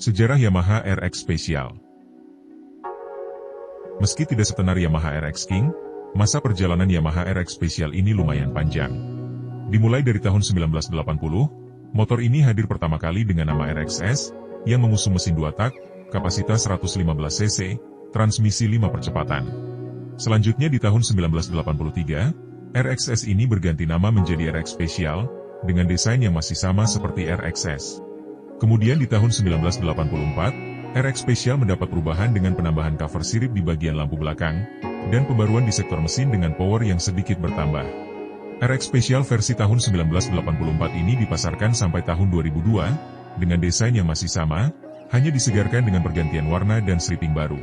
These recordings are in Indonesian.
Sejarah Yamaha RX Special. Meski tidak setenar Yamaha RX King, masa perjalanan Yamaha RX Special ini lumayan panjang. Dimulai dari tahun 1980, motor ini hadir pertama kali dengan nama RXS, yang mengusung mesin 2 tak, kapasitas 115 cc, transmisi 5 percepatan. Selanjutnya di tahun 1983, RXS ini berganti nama menjadi RX Special, dengan desain yang masih sama seperti RXS. Kemudian di tahun 1984, RX Special mendapat perubahan dengan penambahan cover sirip di bagian lampu belakang, dan pembaruan di sektor mesin dengan power yang sedikit bertambah. RX Special versi tahun 1984 ini dipasarkan sampai tahun 2002, dengan desain yang masih sama, hanya disegarkan dengan pergantian warna dan stripping baru.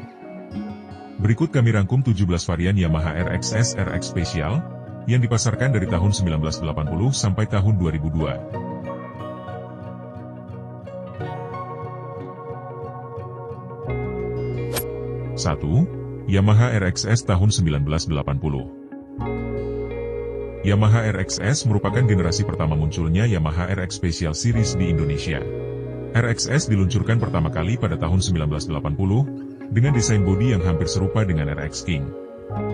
Berikut kami rangkum 17 varian Yamaha RXS RX Special, yang dipasarkan dari tahun 1980 sampai tahun 2002. 1. Yamaha RXS tahun 1980. Yamaha RXS merupakan generasi pertama munculnya Yamaha RX Special Series di Indonesia. RXS diluncurkan pertama kali pada tahun 1980, dengan desain bodi yang hampir serupa dengan RX King.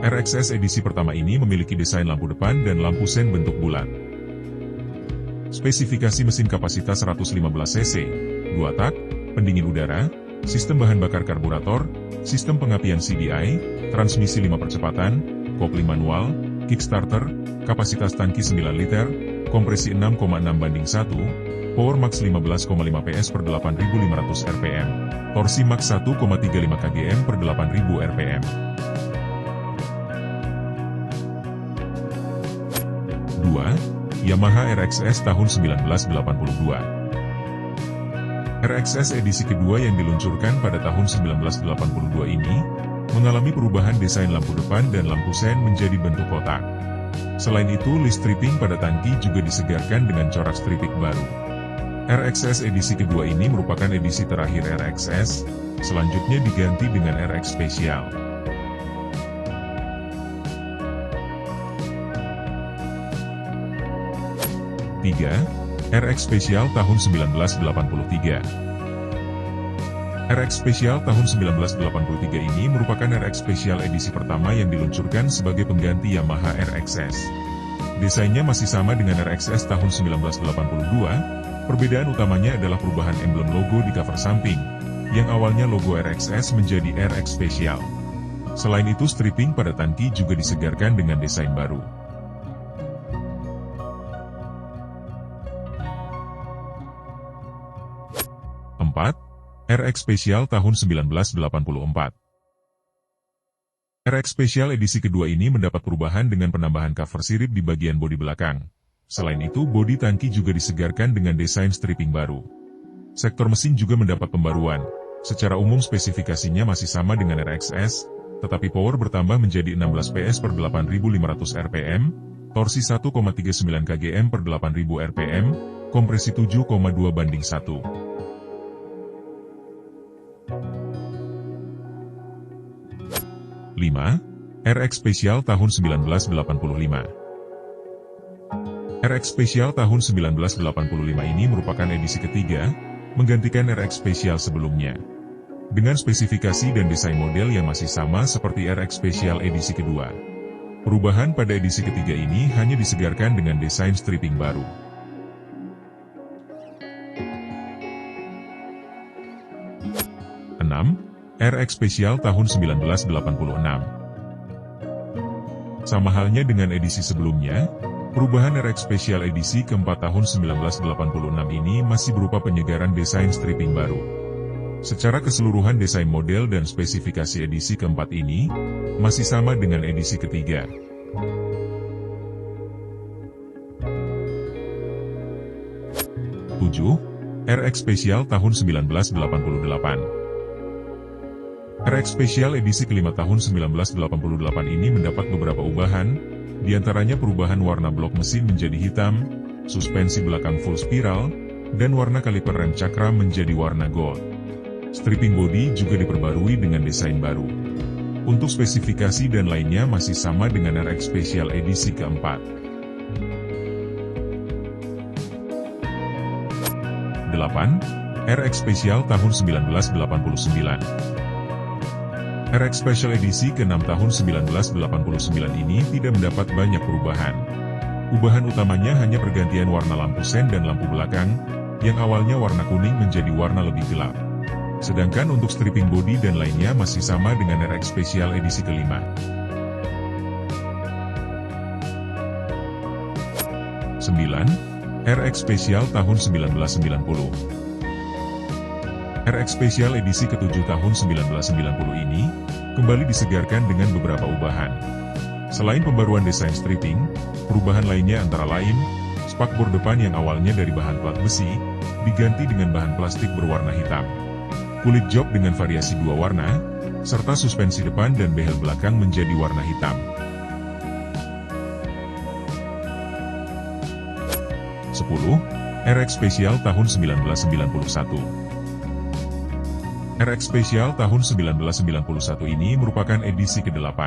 RXS edisi pertama ini memiliki desain lampu depan dan lampu sen bentuk bulat. Spesifikasi mesin kapasitas 115 cc, 2 tak, pendingin udara, sistem bahan bakar karburator, sistem pengapian CDI, transmisi 5 percepatan, kopling manual, kickstarter, kapasitas tangki 9 liter, kompresi 6,6:1, power max 15,5 PS per 8.500 rpm, torsi max 1,35 kgm per 8.000 rpm. 2. Yamaha RXS tahun 1982. RXS edisi kedua yang diluncurkan pada tahun 1982 ini, mengalami perubahan desain lampu depan dan lampu sen menjadi bentuk kotak. Selain itu, list stripping pada tangki juga disegarkan dengan corak stripping baru. RXS edisi kedua ini merupakan edisi terakhir RXS, selanjutnya diganti dengan RX Special. 3. RX Special tahun 1983. RX Special tahun 1983 ini merupakan RX Special edisi pertama yang diluncurkan sebagai pengganti Yamaha RXS. Desainnya masih sama dengan RXS tahun 1982, perbedaan utamanya adalah perubahan emblem logo di cover samping, yang awalnya logo RXS menjadi RX Special. Selain itu, stripping pada tangki juga disegarkan dengan desain baru. 4. RX Special tahun 1984. RX Special edisi kedua ini mendapat perubahan dengan penambahan cover sirip di bagian bodi belakang. Selain itu, bodi tangki juga disegarkan dengan desain stripping baru. Sektor mesin juga mendapat pembaruan. Secara umum spesifikasinya masih sama dengan RXS, tetapi power bertambah menjadi 16 PS per 8.500 rpm, torsi 1,39 kgm per 8.000 rpm, kompresi 7,2:1. 5. RX Special tahun 1985. RX Special tahun 1985 ini merupakan edisi ketiga, menggantikan RX Special sebelumnya. Dengan spesifikasi dan desain model yang masih sama seperti RX Special edisi kedua. Perubahan pada edisi ketiga ini hanya disegarkan dengan desain stripping baru. 6. RX Special tahun 1986. Sama halnya dengan edisi sebelumnya, perubahan RX Special edisi keempat tahun 1986 ini masih berupa penyegaran desain stripping baru. Secara keseluruhan desain model dan spesifikasi edisi keempat ini, masih sama dengan edisi ketiga. 7. RX Special tahun 1988. RX Special edisi kelima tahun 1988 ini mendapat beberapa ubahan, diantaranya perubahan warna blok mesin menjadi hitam, suspensi belakang full spiral, dan warna kaliper rem cakram menjadi warna gold. Stripping body juga diperbarui dengan desain baru. Untuk spesifikasi dan lainnya masih sama dengan RX Special edisi keempat. 8. RX Special tahun 1989. RX Special edisi ke-6 tahun 1989 ini tidak mendapat banyak perubahan. Ubahan utamanya hanya pergantian warna lampu sen dan lampu belakang, yang awalnya warna kuning menjadi warna lebih gelap. Sedangkan untuk stripping body dan lainnya masih sama dengan RX Special edisi ke-5. 9. RX Special tahun 1990. RX Special edisi ke-7 tahun 1990 ini kembali disegarkan dengan beberapa ubahan. Selain pembaruan desain stripping, perubahan lainnya antara lain, spakbor depan yang awalnya dari bahan plat besi, diganti dengan bahan plastik berwarna hitam. Kulit jok dengan variasi 2 warna, serta suspensi depan dan behel belakang menjadi warna hitam. 10. RX Special tahun 1991. RX Special tahun 1991 ini merupakan edisi ke-8.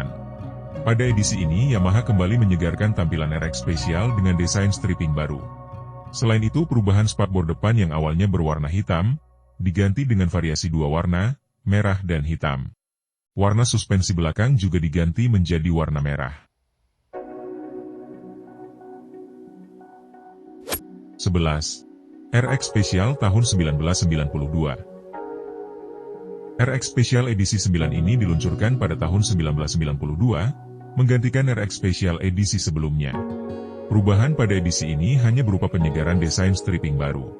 Pada edisi ini Yamaha kembali menyegarkan tampilan RX Special dengan desain stripping baru. Selain itu perubahan spakbor depan yang awalnya berwarna hitam, diganti dengan variasi 2 warna, merah dan hitam. Warna suspensi belakang juga diganti menjadi warna merah. 11. RX Special tahun 1992. RX Special edisi 9 ini diluncurkan pada tahun 1992, menggantikan RX Special edisi sebelumnya. Perubahan pada edisi ini hanya berupa penyegaran desain stripping baru.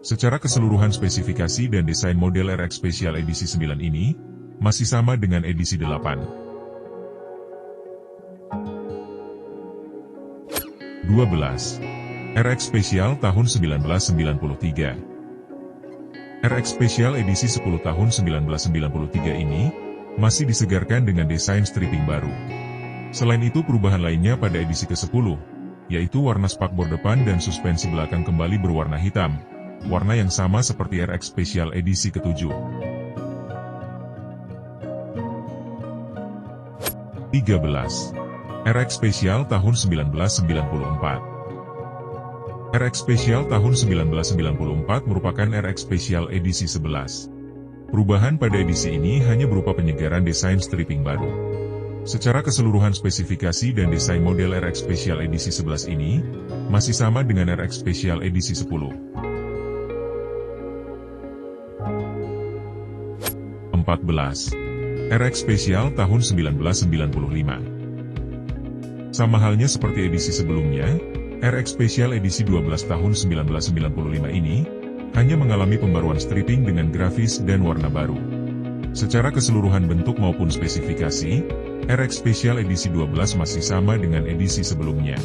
Secara keseluruhan spesifikasi dan desain model RX Special edisi 9 ini, masih sama dengan edisi 8. 12. RX Special tahun 1993. RX Special edisi 10 tahun 1993 ini, masih disegarkan dengan desain stripping baru. Selain itu perubahan lainnya pada edisi ke-10, yaitu warna spakbor depan dan suspensi belakang kembali berwarna hitam, warna yang sama seperti RX Special edisi ke-7. 13. RX Special tahun 1994. RX Special tahun 1994 merupakan RX Special edisi 11. Perubahan pada edisi ini hanya berupa penyegaran desain stripping baru. Secara keseluruhan spesifikasi dan desain model RX Special edisi 11 ini, masih sama dengan RX Special edisi 10. 14. RX Special tahun 1995. Sama halnya seperti edisi sebelumnya, RX Special edisi 12 tahun 1995 ini, hanya mengalami pembaruan stripping dengan grafis dan warna baru. Secara keseluruhan bentuk maupun spesifikasi, RX Special edisi 12 masih sama dengan edisi sebelumnya.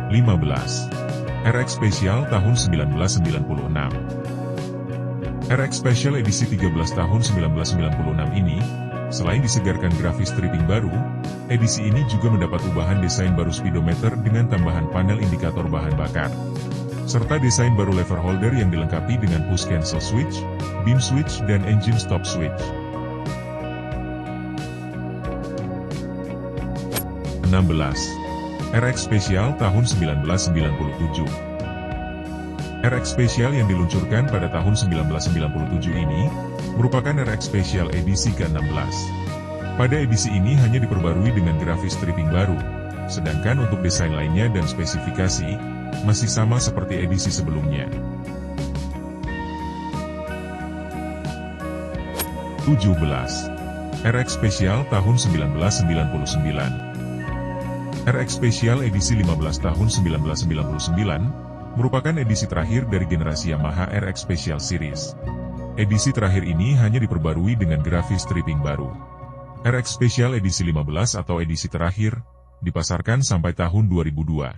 15. RX Special tahun 1996. RX Special edisi 13 tahun 1996 ini, selain disegarkan grafis stripping baru, edisi ini juga mendapat ubahan desain baru speedometer dengan tambahan panel indikator bahan bakar, serta desain baru lever holder yang dilengkapi dengan push cancel switch, beam switch dan engine stop switch. 16. RX Special tahun 1997. RX Special yang diluncurkan pada tahun 1997 ini, merupakan RX Special edisi ke-16. Pada edisi ini hanya diperbarui dengan grafis stripping baru, sedangkan untuk desain lainnya dan spesifikasi, masih sama seperti edisi sebelumnya. 17. RX Special tahun 1999. RX Special edisi 15 tahun 1999, merupakan edisi terakhir dari generasi Yamaha RX Special Series. Edisi terakhir ini hanya diperbarui dengan grafis stripping baru. RX Special edisi 15 atau edisi terakhir, dipasarkan sampai tahun 2002.